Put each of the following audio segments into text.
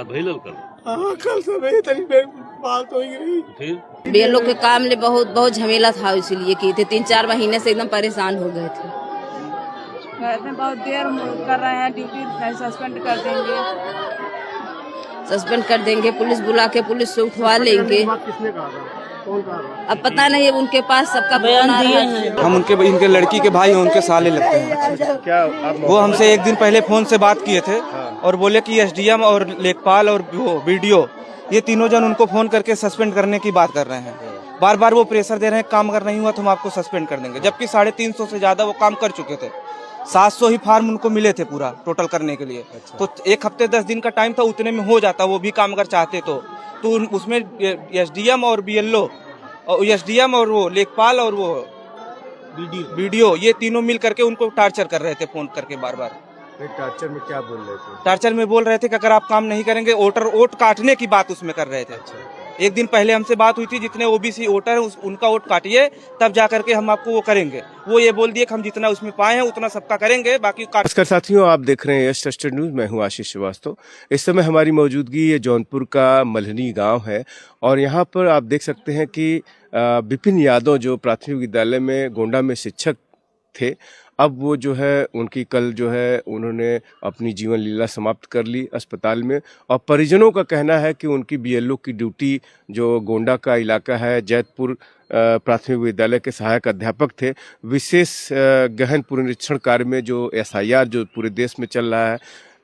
बात भइल कल? हाँ, कल समय तरी बात हो गई। फिर बीएलओ के काम ले बहुत झमेला था, इसलिए की थे 3-4 महीने से एकदम परेशान हो गए थे। कहते हैं बहुत देर कर रहे हैं, ड्यूटी सस्पेंड कर देंगे। सस्पेंड कर देंगे, पुलिस बुला के पुलिस से उठवा लेंगे। किसने कहा था? कौन कहा था? अब पता नहीं है, उनके पास सबका बयान दिए हैं। हम इनके लड़की के भाई हैं, उनके साले लगते हैं। क्या आप वो हमसे एक दिन पहले फोन से बात किए थे और बोले कि एसडीएम और लेखपाल और वो वीडियो ये तीनों जन उनको फोन करके सस्पेंड करने की बात कर रहे हैं। बार बार वो प्रेशर दे रहे हैं, काम अगर नहीं हुआ तो हम आपको सस्पेंड कर देंगे, जबकि 350 से ज्यादा वो काम कर चुके थे। 700 ही फार्म उनको मिले थे पूरा टोटल करने के लिए। तो 1 हफ्ते 10 दिन का टाइम था, उतने में हो जाता वो भी काम अगर चाहते तो उसमें एसडीएम और बीएलओ और एसडीएम और वो लेखपाल और वो वीडियो ये तीनों मिल करके उनको टार्चर कर रहे थे फोन करके बार बार। टार्चर में क्या बोल रहे थे? टार्चर में बोल रहे थे कि अगर आप काम नहीं करेंगे वोट काटने की बात उसमें कर रहे थे। एक दिन पहले हमसे बात हुई थी, जितने ओबीसी वोटर है उनका वोट काटिए, तब जाकर के हम आपको वो करेंगे। वो ये बोल दिए कि हम जितना उसमें पाए हैं उतना सबका करेंगे, बाकी काट। नमस्कार साथियों, आप देख रहे हैं यश ट्रस्टेड न्यूज। मैं हूं आशीष श्रीवास्तव। इस समय हमारी मौजूदगी ये जौनपुर का मल्हनी गांव है और यहाँ पर आप देख सकते हैं कि विपिन यादव जो प्राथमिक विद्यालय में गोंडा में शिक्षक थे, अब वो जो है उनकी कल जो है उन्होंने अपनी जीवन लीला समाप्त कर ली अस्पताल में। और परिजनों का कहना है कि उनकी बीएलओ की ड्यूटी जो गोंडा का इलाका है, जैतपुर प्राथमिक विद्यालय के सहायक अध्यापक थे, विशेष गहन पुनरीक्षण कार्य में जो एसआईआर जो पूरे देश में चल रहा है,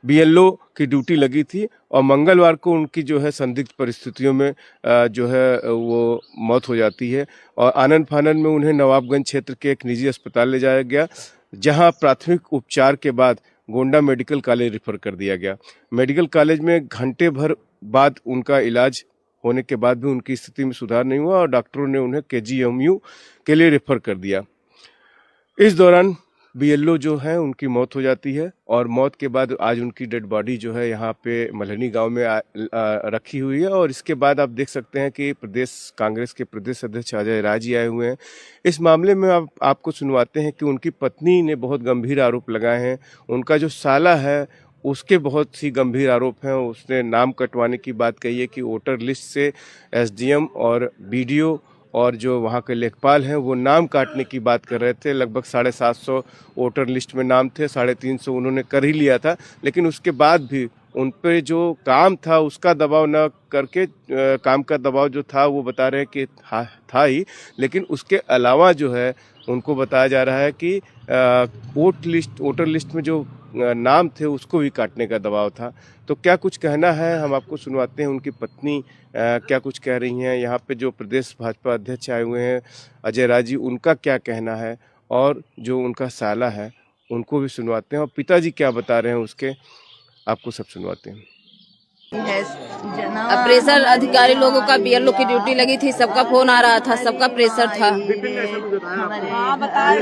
बीएलओ की ड्यूटी लगी थी और मंगलवार को उनकी जो है संदिग्ध परिस्थितियों में जो है वो मौत हो जाती है। और आनन फानन में उन्हें नवाबगंज क्षेत्र के एक निजी अस्पताल ले जाया गया, जहां प्राथमिक उपचार के बाद गोंडा मेडिकल कॉलेज रेफर कर दिया गया। मेडिकल कॉलेज में घंटे भर बाद उनका इलाज होने के बाद भी उनकी स्थिति में सुधार नहीं हुआ और डॉक्टरों ने उन्हें केजीएमयू के लिए रेफर कर दिया। इस दौरान बीएलओ जो है उनकी मौत हो जाती है और मौत के बाद आज उनकी डेड बॉडी जो है यहाँ पे मल्हनी गांव में रखी हुई है। और इसके बाद आप देख सकते हैं कि प्रदेश कांग्रेस के प्रदेश अध्यक्ष अजय राय जी आए हुए हैं। इस मामले में आपको सुनवाते हैं कि उनकी पत्नी ने बहुत गंभीर आरोप लगाए हैं, उनका जो साला है उसके बहुत सी गंभीर आरोप हैं। उसने नाम कटवाने की बात कही है कि वोटर लिस्ट से एसडीएम और बीडीओ और जो वहाँ के लेखपाल हैं वो नाम काटने की बात कर रहे थे। लगभग 750 वोटर लिस्ट में नाम थे, 350 उन्होंने कर ही लिया था, लेकिन उसके बाद भी उन पे जो काम था उसका दबाव न करके काम का दबाव जो था वो बता रहे हैं कि था ही, लेकिन उसके अलावा जो है उनको बताया जा रहा है कि वोटर लिस्ट में जो नाम थे उसको भी काटने का दबाव था। तो क्या कुछ कहना है हम आपको सुनवाते हैं। उनकी पत्नी क्या कुछ कह रही हैं, यहाँ पे जो प्रदेश भाजपा अध्यक्ष आए हुए हैं अजय राय जी, उनका क्या कहना है, और जो उनका साला है उनको भी सुनवाते हैं और पिताजी क्या बता रहे हैं उसके, आपको सब सुनवाते हैं। प्रेशर अधिकारी लोगों का बीएलओ की ड्यूटी लगी थी, सबका फोन आ रहा था, सबका प्रेशर था।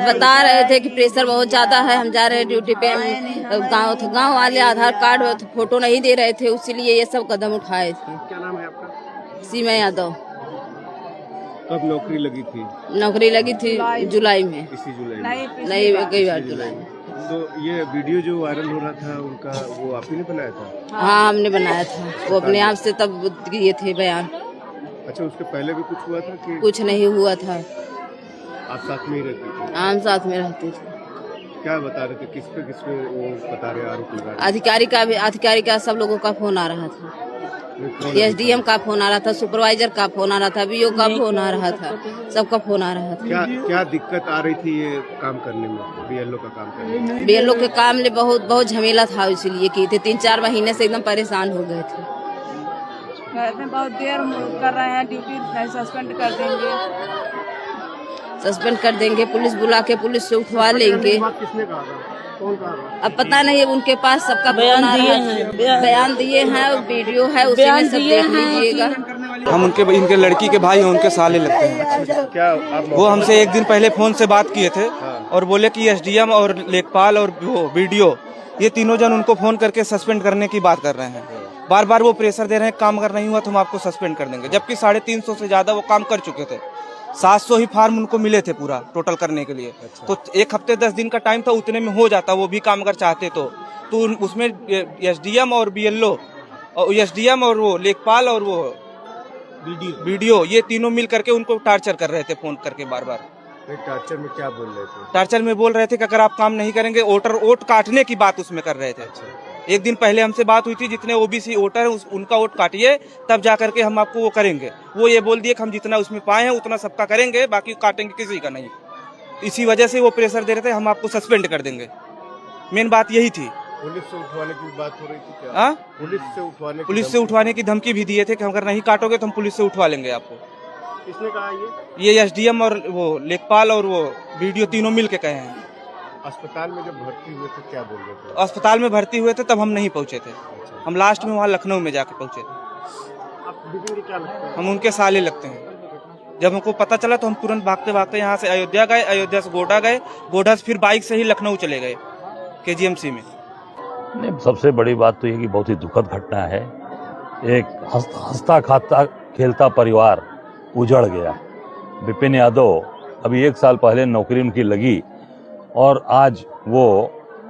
बता रहे थे कि प्रेशर बहुत ज्यादा है, हम जा रहे हैं ड्यूटी पे। गांव वाले आधार कार्ड फोटो नहीं दे रहे थे, इसीलिए ये सब कदम उठाए थे। क्या नाम है आपका? सीमा यादव। कब नौकरी लगी थी? नौकरी लगी थी जुलाई में। इसी जुलाई में? नहीं, कई बार जुलाई में। तो ये वीडियो जो वायरल हो रहा था उनका, वो आप ही ने बनाया था? हाँ, हमने बनाया था, वो अपने आप से तब दिए थे बयान। अच्छा, उसके पहले भी कुछ हुआ था कि? कुछ नहीं हुआ था। आप साथ में ही रहती थी? हम साथ में रहते थे। क्या बता रहे थे, किस पे वो बता रहे आरोप लगा रहे? अधिकारी का सब लोगों का फोन आ रहा था। एसडीएम का फोन आ रहा था, सुपरवाइजर का फोन आ रहा था, बीओ का फोन आ रहा था, सबका फोन आ रहा था। क्या दिक्कत आ रही थी ये काम करने में, बीएलओ का काम करने में? बीएलओ के काम ले बहुत झमेला था, इसलिए की थे 3-4 महीने से एकदम परेशान हो गए थे। कहते हैं बहुत देर कर रहे हैं, ड्यूटी सस्पेंड कर देंगे। सस्पेंड कर देंगे, पुलिस बुला के पुलिस से उठवा लेंगे। किसने कहा था? कौन कहा था? अब पता नहीं है, उनके पास सबका बयान दिए हैं, वीडियो है, उसी में सब देख लीजिएगा। हम इनके लड़की के भाई हैं, उनके साले लगते हैं। क्या वो हमसे एक दिन पहले फोन से बात किए थे और बोले कि एसडीएम और लेखपाल और वो वीडियो ये तीनों जन उनको फोन करके सस्पेंड करने की बात कर रहे हैं। बार बार वो प्रेशर दे रहे हैं, काम अगर नहीं हुआ तो हम आपको सस्पेंड कर देंगे, जबकि 350 से ज्यादा वो काम कर चुके थे। 700 ही फार्म उनको मिले थे पूरा टोटल करने के लिए। तो 1 हफ्ते 10 दिन का टाइम था, उतने में हो जाता वो भी काम अगर चाहते तो उसमें एसडीएम और बीएलओ और एसडीएम और वो लेखपाल और वो वीडियो ये तीनों मिल करके उनको टार्चर कर रहे थे फोन करके बार बार। टार्चर में क्या बोल रहे थे? टार्चर में बोल रहे थे कि अगर आप काम नहीं करेंगे वोट काटने की बात उसमें कर रहे थे। एक दिन पहले हमसे बात हुई थी, जितने ओबीसी वोटर हैं उनका वोट काटिए तब जा करके हम आपको वो करेंगे। वो ये बोल दिए कि हम जितना उसमें पाए हैं उतना सबका करेंगे, बाकी काटेंगे किसी का नहीं। इसी वजह से वो प्रेशर दे रहे थे, हम आपको सस्पेंड कर देंगे। मेन बात यही थी। पुलिस से उठवाने की बात हो रही थी क्या? हाँ, पुलिस से उठवाने की धमकी भी दिए थे कि अगर नहीं काटोगे तो हम पुलिस से उठवा लेंगे आपको। किसने कहा ये एसडीएम और वो लेखपाल और वो वीडियो तीनों मिल के कहे हैं। अस्पताल में जब भर्ती हुए थे क्या बोल रहे थे? अस्पताल में भर्ती हुए थे तब हम नहीं पहुंचे थे। हम लास्ट में वहाँ लखनऊ में जाके पहुंचे थे। आप दीदी क्या लगता है? हम उनके साले लगते हैं। जब हमको पता चला तो हम तुरंत भागते भागते यहाँ से अयोध्या गए, अयोध्या से गोड्डा गए, गोड्डा से फिर बाइक से ही लखनऊ चले गए केजीएमसी में। नहीं, सबसे बड़ी बात तो ये कि बहुत ही दुखद घटना है। एक हंसता खाता खेलता परिवार उजड़ गया। विपिन यादव अभी 1 साल पहले नौकरी उनकी लगी और आज वो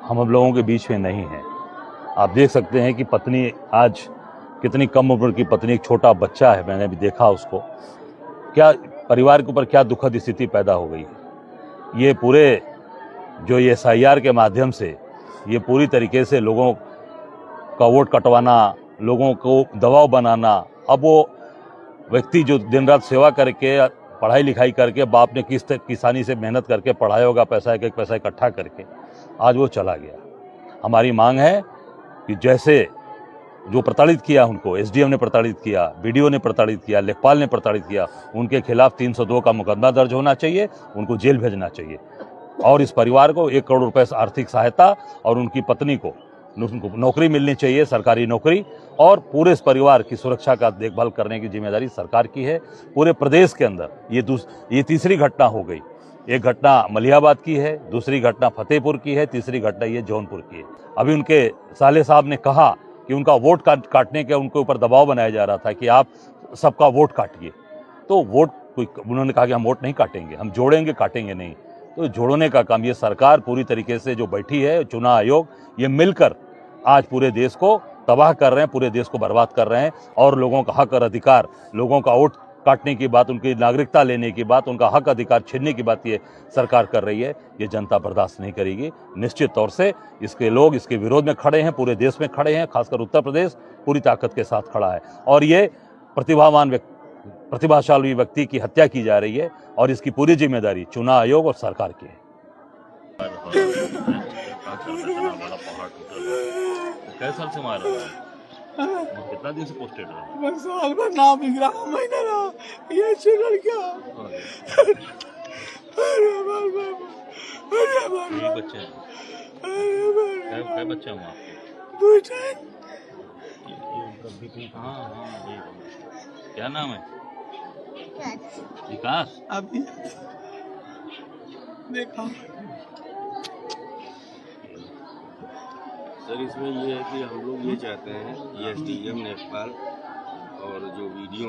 हम लोगों के बीच में नहीं है। आप देख सकते हैं कि पत्नी आज कितनी कम उम्र की पत्नी, एक छोटा बच्चा है, मैंने अभी देखा उसको। क्या परिवार के ऊपर क्या दुखद स्थिति पैदा हो गई है। ये पूरे जो ये SIR के माध्यम से ये पूरी तरीके से लोगों का वोट कटवाना, लोगों को दबाव बनाना। अब वो व्यक्ति जो दिन रात सेवा करके पढ़ाई लिखाई करके बाप ने किसानी से मेहनत करके पढ़ाया होगा, पैसा एक एक पैसा इकट्ठा करके, आज वो चला गया। हमारी मांग है कि जैसे जो प्रताड़ित किया उनको एसडीएम ने प्रताड़ित किया, बीडीओ ने प्रताड़ित किया, लेखपाल ने प्रताड़ित किया, उनके खिलाफ 302 का मुकदमा दर्ज होना चाहिए, उनको जेल भेजना चाहिए और इस परिवार को 1 करोड़ रुपए आर्थिक सहायता और उनकी पत्नी को नौकरी मिलनी चाहिए, सरकारी नौकरी। और पूरे इस परिवार की सुरक्षा का देखभाल करने की जिम्मेदारी सरकार की है। पूरे प्रदेश के अंदर ये तीसरी घटना हो गई। एक घटना मलिहाबाद की है, दूसरी घटना फतेहपुर की है, तीसरी घटना ये जौनपुर की है। अभी उनके साले साहब ने कहा कि उनका वोट काटने के उनके ऊपर दबाव बनाया जा रहा था कि आप सबका वोट काटिए। तो उन्होंने कहा कि हम वोट नहीं काटेंगे, हम जोड़ेंगे, काटेंगे नहीं। तो जोड़ने का काम ये सरकार पूरी तरीके से जो बैठी है, चुनाव आयोग, ये मिलकर आज पूरे देश को तबाह कर रहे हैं, पूरे देश को बर्बाद कर रहे हैं और लोगों का हक और अधिकार, लोगों का वोट काटने की बात, उनकी नागरिकता लेने की बात, उनका हक अधिकार छीनने की बात ये सरकार कर रही है। ये जनता बर्दाश्त नहीं करेगी। निश्चित तौर से इसके लोग इसके विरोध में खड़े हैं, पूरे देश में खड़े हैं, खासकर उत्तर प्रदेश पूरी ताकत के साथ खड़ा है और ये प्रतिभाशाली व्यक्ति की हत्या की जा रही है और इसकी पूरी जिम्मेदारी चुनाव आयोग और सरकार की है। कैसे साल से मार रहा है? कितना दिन से पोस्टेड रहा? साल भर ना बिक रहा, महीना रहा, ये चुनर क्या? ये बच्चे हैं? क्या बच्चे हैं आपके? 2 टाइम। हाँ, क्या नाम है? विकास। अभी देखा सर, इसमें ये है कि हम लोग ये चाहते हैं एसडीएम लेखपाल और जो वीडियो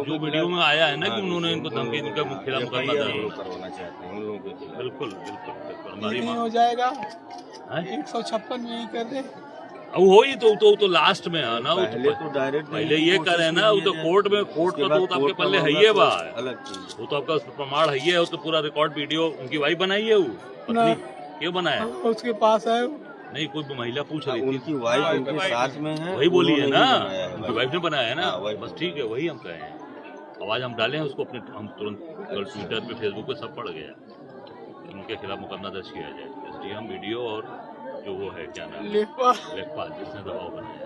जो वीडियो में आया है ना कि उन्होंने इनको धमकी उनका खिलाफ मुकदमा दर्ज करवाना चाहते हैं उन लोगों के खिलाफ। बिल्कुल बिल्कुल हमारी नहीं मांग हो जाएगा। है। 156 में ही कर दे। अब हो ही तो लास्ट में है ना। पहले तो डायरेक्ट पहले ये करे ना, वो तो कोर्ट का तो आपके पल्ले है ही बा, अलग चीज। वो तो आपका प्रमाण है ही है, वो तो पूरा रिकॉर्ड वीडियो उनकी वाइफ बनाई है, वो पत्नी क्यों बनाया? उसके पास है नहीं, कोई महिला पूछ रही थी, उनकी वाइफ उनके साथ में है, वही बोली है ना, उनकी वाइफ ने बनाया है ना। हाँ, बस ठीक है, वही हम कहे हैं। आवाज हम डाले हैं उसको अपने, हम तुरंत ट्विटर पे, फेसबुक पे सब पड़ गया। उनके खिलाफ मुकदमा दर्ज किया जाए, एसडीएम, वीडियो और जो वो है क्या नाम, लेखपाल, जिसने दबाव बनाया।